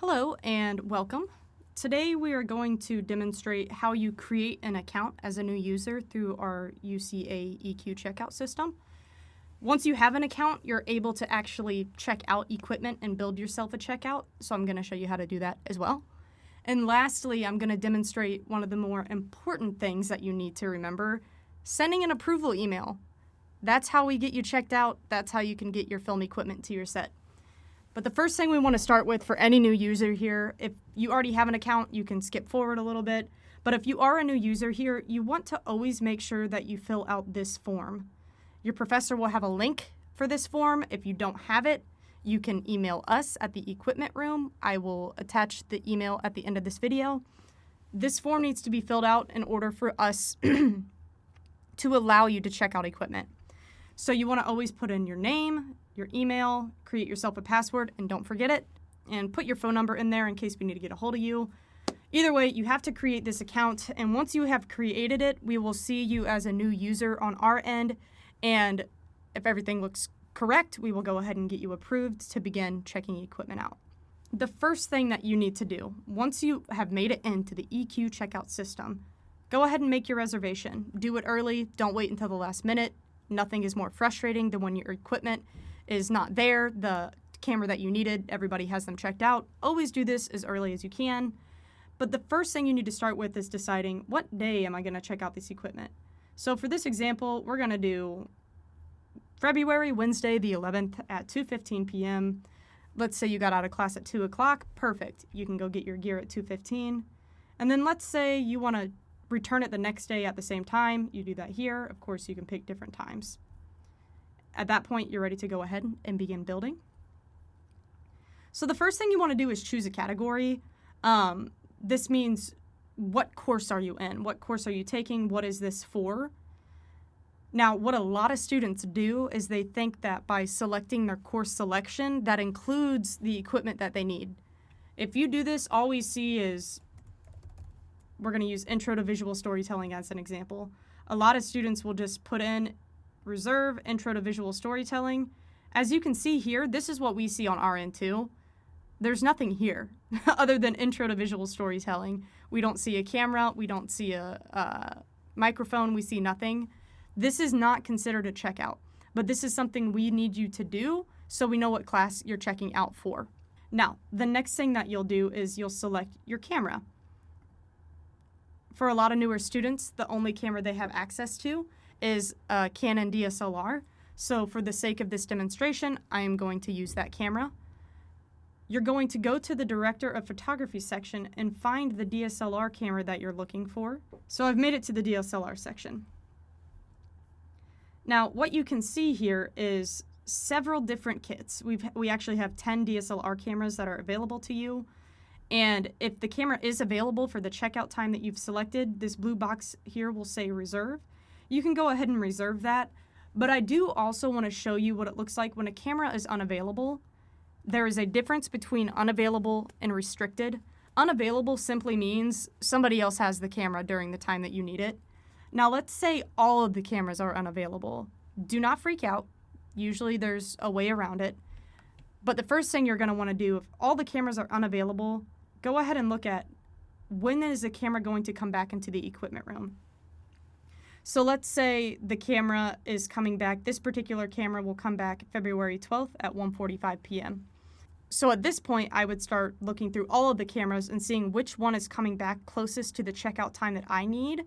Hello and welcome. Today we are going to demonstrate how you create an account as a new user through our UCA EQCheckout system. Once you have an account, you're able to actually check out equipment and build yourself a checkout, so I'm going to show you how to do that as well. And lastly, I'm going to demonstrate one of the more important things that you need to remember, sending an approval email. That's how we get you checked out. That's how you can get your film equipment to your set. But the first thing we want to start with for any new user here, if you already have an account, you can skip forward a little bit. But if you are a new user here, you want to always make sure that you fill out this form. Your professor will have a link for this form. If you don't have it, you can email us at the equipment room. I will attach the email at the end of this video. This form needs to be filled out in order for us to allow you to check out equipment. So you want to always put in your name, your email, create yourself a password, and don't forget it, and put your phone number in there in case we need to get a hold of you. Either way, you have to create this account, and once you have created it, we will see you as a new user on our end, and if everything looks correct, we will go ahead and get you approved to begin checking equipment out. The first thing that you need to do, once you have made it into the EQCheckout system, go ahead and make your reservation. Do it early, don't wait until the last minute. Nothing is more frustrating than when your equipment is not there, the camera that you needed, everybody has them checked out. Always do this as early as you can. But the first thing you need to start with is deciding, what day am I going to check out this equipment? So for this example, we're going to do February, Wednesday the 11th at 2:15 p.m. Let's say you got out of class at 2 o'clock. Perfect. You can go get your gear at 2:15. And then let's say you want to return it the next day at the same time. You do that here. Of course, you can pick different times. At that point, you're ready to go ahead and begin building. So the first thing you want to do is choose a category. This means, what course are you in? What course are you taking? What is this for? Now, what a lot of students do is they think that by selecting their course selection, that includes the equipment that they need. If you do this, all we see is, we're going to use Intro to Visual Storytelling as an example. A lot of students will just put in Reserve Intro to Visual Storytelling. As you can see here, this is what we see on our end too. There's nothing here other than Intro to Visual Storytelling. We don't see a camera, we don't see a microphone, we see nothing. This is not considered a checkout, but this is something we need you to do so we know what class you're checking out for. Now, the next thing that you'll do is you'll select your camera. For a lot of newer students, the only camera they have access to is a Canon DSLR. So for the sake of this demonstration, I am going to use that camera. You're going to go to the Director of Photography section and find the DSLR camera that you're looking for. So I've made it to the DSLR section. Now, what you can see here is several different kits. We actually have 10 DSLR cameras that are available to you. And if the camera is available for the checkout time that you've selected, this blue box here will say reserve. You can go ahead and reserve that. But I do also want to show you what it looks like when a camera is unavailable. There is a difference between unavailable and restricted. Unavailable simply means somebody else has the camera during the time that you need it. Now let's say all of the cameras are unavailable. Do not freak out. Usually there's a way around it. But the first thing you're going to want to do, if all the cameras are unavailable, go ahead and look at, when is the camera going to come back into the equipment room? So let's say the camera is coming back. This particular camera will come back February 12th at 1:45 p.m. So at this point, I would start looking through all of the cameras and seeing which one is coming back closest to the checkout time that I need.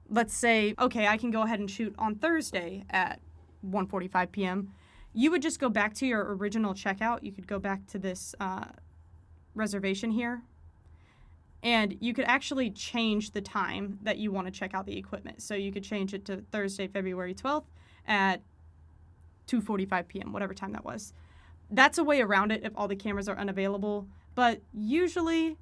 Let's say, okay, I can go ahead and shoot on Thursday at 1:45 p.m. You would just go back to your original checkout. You could go back to this reservation here, and you could actually change the time that you want to check out the equipment. So you could change it to Thursday, February 12th at 2:45 p.m., whatever time that was. That's a way around it if all the cameras are unavailable, but usually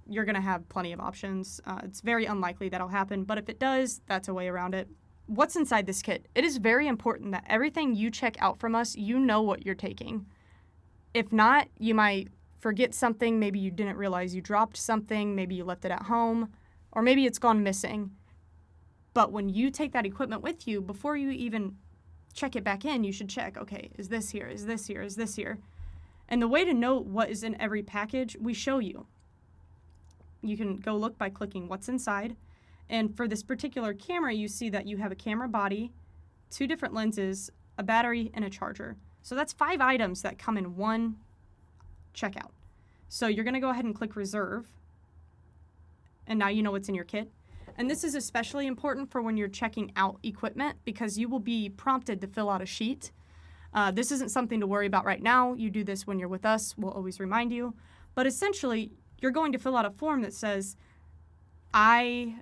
you're going to have plenty of options. It's very unlikely that'll happen, but if it does, that's a way around it. What's inside this kit? It is very important that everything you check out from us, you know what you're taking. If not, you might forget something. Maybe you didn't realize you dropped something. Maybe you left it at home, or maybe it's gone missing. But when you take that equipment with you, before you even check it back in, you should check, okay, is this here? Is this here? Is this here? And the way to know what is in every package, we show you. You can go look by clicking what's inside. And for this particular camera, you see that you have a camera body, 2 different lenses, a battery, and a charger. So that's 5 items that come in one checkout. So you're going to go ahead and click reserve. And now you know what's in your kit. And this is especially important for when you're checking out equipment because you will be prompted to fill out a sheet. This isn't something to worry about right now. You do this when you're with us. We'll always remind you. But essentially, you're going to fill out a form that says, I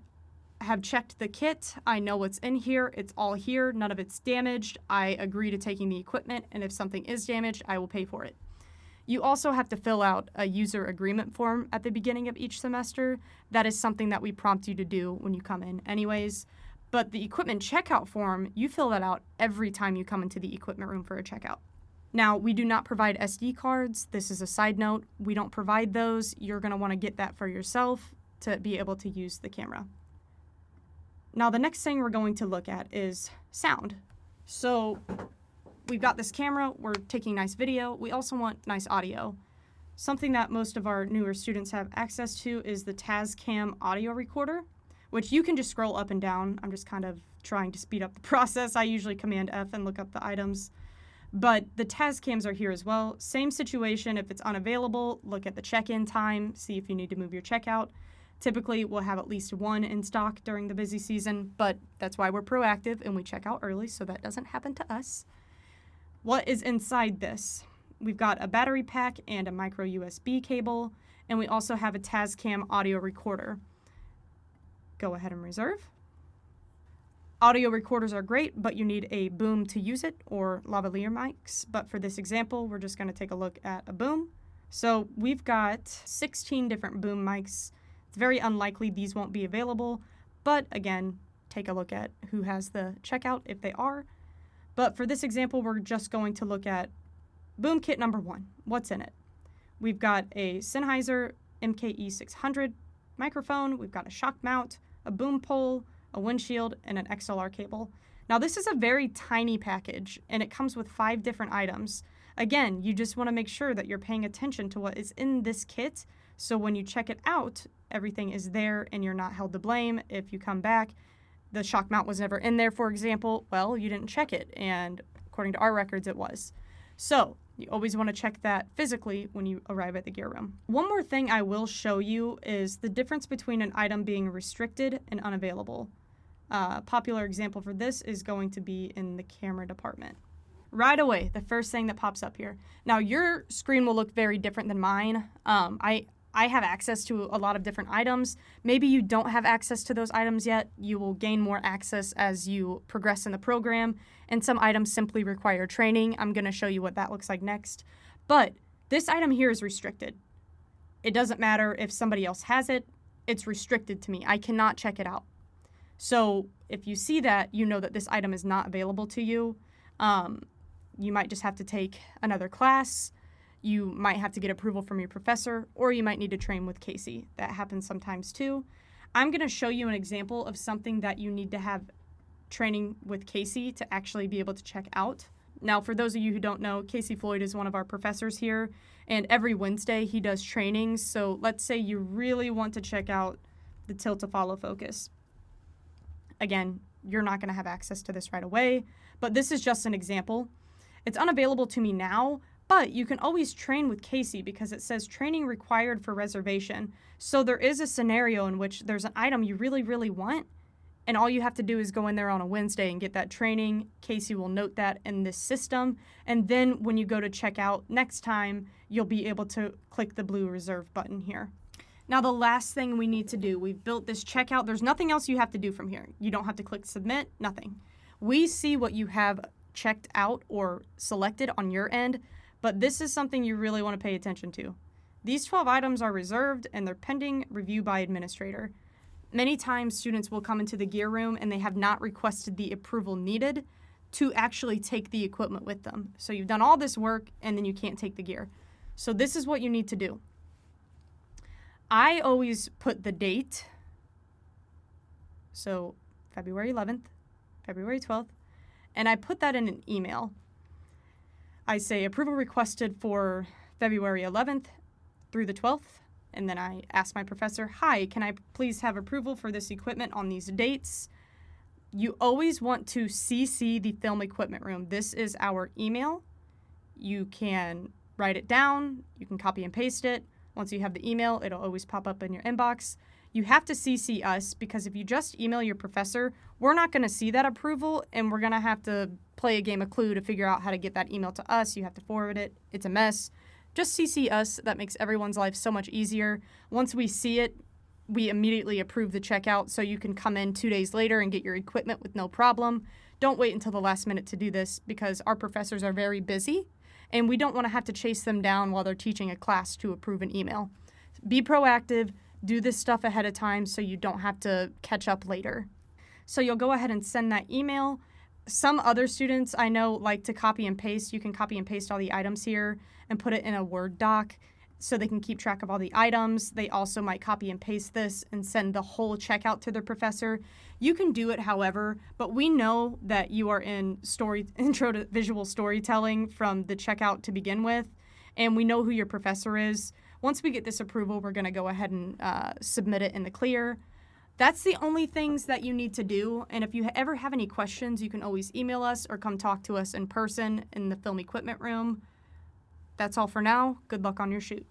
have checked the kit. I know what's in here. It's all here. None of it's damaged. I agree to taking the equipment. And if something is damaged, I will pay for it. You also have to fill out a user agreement form at the beginning of each semester. That is something that we prompt you to do when you come in anyways. But the equipment checkout form, you fill that out every time you come into the equipment room for a checkout. Now, we do not provide SD cards. This is a side note. We don't provide those. You're going to want to get that for yourself to be able to use the camera. Now, the next thing we're going to look at is sound. So we've got this camera, we're taking nice video, we also want nice audio. Something that most of our newer students have access to is the Tascam audio recorder, which you can just scroll up and down. I'm just kind of trying to speed up the process. I usually Command F and look up the items. But the Tascams are here as well. Same situation, if it's unavailable, look at the check-in time, see if you need to move your checkout. Typically, we'll have at least 1 in stock during the busy season, but that's why we're proactive and we check out early so that doesn't happen to us. What is inside this? We've got a battery pack and a micro USB cable, and we also have a Tascam audio recorder. Go ahead and reserve. Audio recorders are great, but you need a boom to use it, or lavalier mics. But for this example, we're just going to take a look at a boom. So we've got 16 different boom mics. It's very unlikely these won't be available, but again, take a look at who has the checkout if they are. But for this example, we're just going to look at boom kit number 1. What's in it? We've got a Sennheiser MKE600 microphone, we've got a shock mount, a boom pole, a windshield, and an XLR cable. Now this is a very tiny package, and it comes with 5 different items. Again, you just want to make sure that you're paying attention to what is in this kit, so when you check it out, everything is there and you're not held to blame. If you come back, the shock mount was never in there, for example, well, you didn't check it, and according to our records, it was. So you always want to check that physically when you arrive at the gear room. One more thing I will show you is the difference between an item being restricted and unavailable. A popular example for this is going to be in the camera department. Right away, the first thing that pops up here. Now, your screen will look very different than mine. I have access to a lot of different items. Maybe you don't have access to those items yet. You will gain more access as you progress in the program, and some items simply require training. I'm going to show you what that looks like next. But this item here is restricted. It doesn't matter if somebody else has it. It's restricted to me. I cannot check it out. So if you see that, you know that this item is not available to you. You might just have to take another class. You might have to get approval from your professor, or you might need to train with Casey. That happens sometimes too. I'm going to show you an example of something that you need to have training with Casey to actually be able to check out. Now, for those of you who don't know, Casey Floyd is one of our professors here, and every Wednesday he does trainings. So let's say you really want to check out the tilt to follow focus. Again, you're not going to have access to this right away, but this is just an example. It's unavailable to me now, but you can always train with Casey because it says training required for reservation. So there is a scenario in which there's an item you really, really want, and all you have to do is go in there on a Wednesday and get that training. Casey will note that in this system, and then when you go to check out next time, you'll be able to click the blue reserve button here. Now, the last thing we need to do, we've built this checkout. There's nothing else you have to do from here. You don't have to click submit, nothing. We see what you have checked out or selected on your end, but this is something you really want to pay attention to. These 12 items are reserved and they're pending review by administrator. Many times students will come into the gear room and they have not requested the approval needed to actually take the equipment with them. So you've done all this work and then you can't take the gear. So this is what you need to do. I always put the date, so February 11th, February 12th, and I put that in an email. I say approval requested for February 11th through the 12th. And then I asked my professor, hi, can I please have approval for this equipment on these dates? You always want to CC the film equipment room. This is our email. You can write it down. You can copy and paste it. Once you have the email, it'll always pop up in your inbox. You have to CC us because if you just email your professor, we're not going to see that approval, and we're going to have to play a game of Clue to figure out how to get that email to us. You have to forward it. It's a mess. Just CC us. That makes everyone's life so much easier. Once we see it, we immediately approve the checkout so you can come in 2 days later and get your equipment with no problem. Don't wait until the last minute to do this because our professors are very busy and we don't want to have to chase them down while they're teaching a class to approve an email. Be proactive, do this stuff ahead of time so you don't have to catch up later. So you'll go ahead and send that email. Some other students I know like to copy and paste. You can copy and paste all the items here and put it in a Word doc so they can keep track of all the items. They also might copy and paste this and send the whole checkout to their professor. You can do it however, but we know that you are in intro to visual storytelling from the checkout to begin with, and we know who your professor is. Once we get this approval, we're going to go ahead and submit it in the clear. That's the only things that you need to do, and if you ever have any questions, you can always email us or come talk to us in person in the film equipment room. That's all for now. Good luck on your shoot.